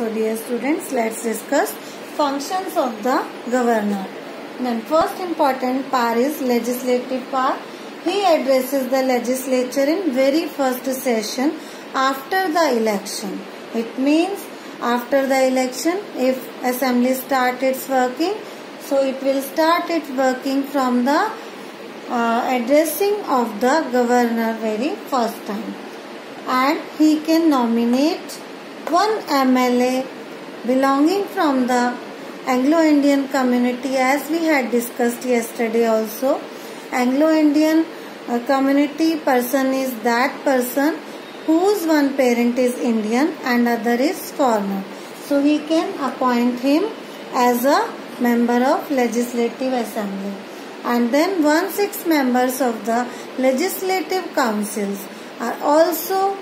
So dear students, let's discuss functions of the governor. Then first important part is legislative part. He addresses the legislature in very first session after the election. It means after the election, if assembly starts its working, so it will start its working from the addressing of the governor very first time. And he can nominate one MLA belonging from the Anglo-Indian community, as we had discussed yesterday also. Anglo-Indian community person is that person whose one parent is Indian and other is foreigner. So he can appoint him as a member of Legislative Assembly. And then 1/6 members of the legislative councils are also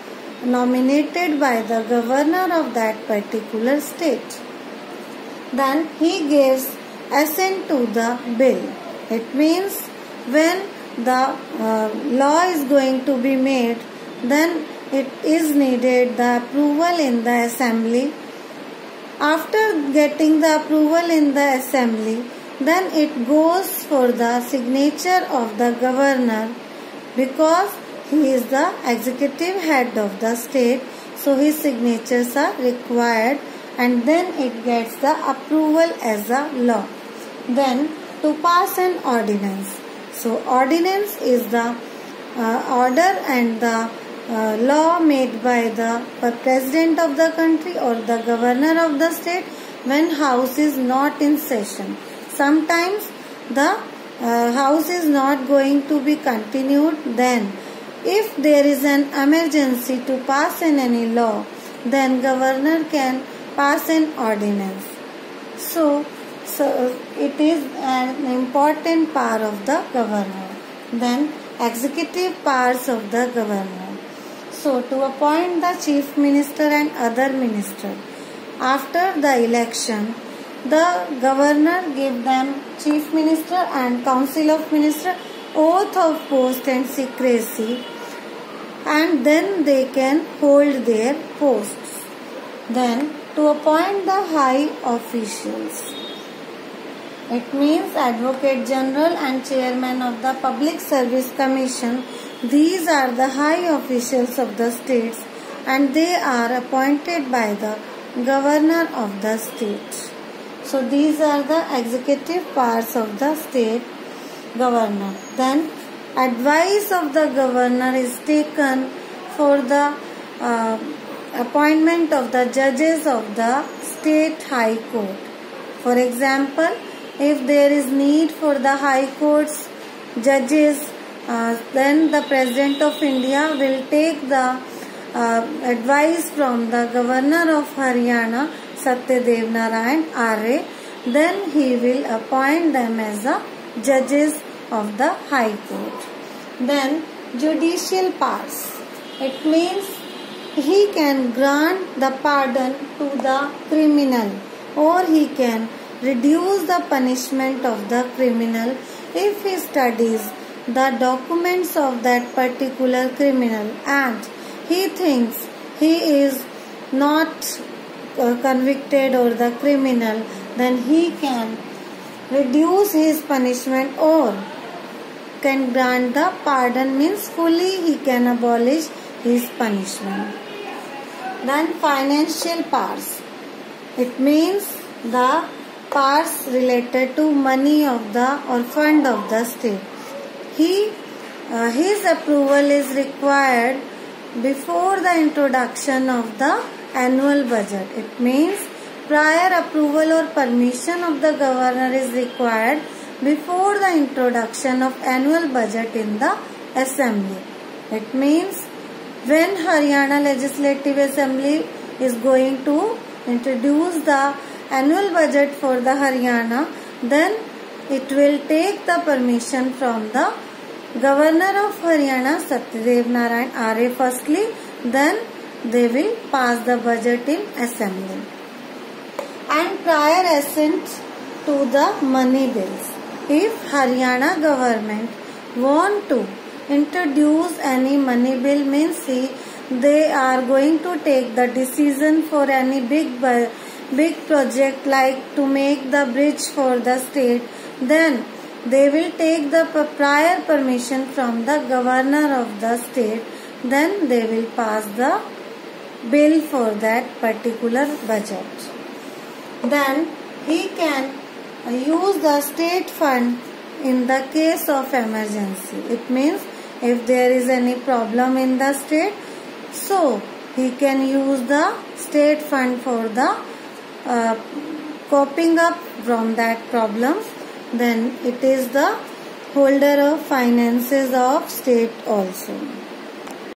nominated by the governor of that particular state. Then he gives assent to the bill. It means when the law is going to be made, then it is needed the approval in the assembly. After getting the approval in the assembly, then it goes for the signature of the governor, because he is the executive head of the state, so his signatures are required, and then it gets the approval as a law. Then to pass an ordinance. So ordinance is the order and the law made by the president of the country or the governor of the state when house is not in session. Sometimes the house is not going to be continued. Then if there is an emergency to pass in any law, then governor can pass an ordinance. So it is an important part of the governor. Then executive powers of the governor. So to appoint the chief minister and other minister. After the election, the governor give them chief minister and council of minister oath of post and secrecy, and then they can hold their posts. Then to appoint the high officials. It means Advocate General and Chairman of the Public Service Commission. These are the high officials of the states, and they are appointed by the governor of the state. So these are the executive powers of the state governor. Then advice of the governor is taken for the appointment of the judges of the state high court. For example, if there is need for the high court's judges, then the President of India will take the advice from the Governor of Haryana, Satyadev Narayan Arya. Then he will appoint them as the judges of the high court. Then judicial powers. It means he can grant the pardon to the criminal, or he can reduce the punishment of the criminal if he studies the documents of that particular criminal and he thinks he is not convicted or the criminal, then he can reduce his punishment or can grant the pardon, means fully he can abolish his punishment. Then financial powers. It means the powers related to money of the or fund of the state. His approval is required before the introduction of the annual budget. It means prior approval or permission of the governor is required before the introduction of annual budget in the assembly. It means when Haryana Legislative Assembly is going to introduce the annual budget for the Haryana, then it will take the permission from the Governor of Haryana, Satyadev Narayan Arya firstly, then they will pass the budget in assembly. And prior assent to the money bills. If Haryana government want to introduce any money bill, means he they are going to take the decision for any big project like to make the bridge for the state, then they will take the prior permission from the governor of the state. Then they will pass the bill for that particular budget. Then he can use the state fund in the case of emergency. It means if there is any problem in the state, so he can use the state fund for the coping up from that problem. Then it is the holder of finances of state also.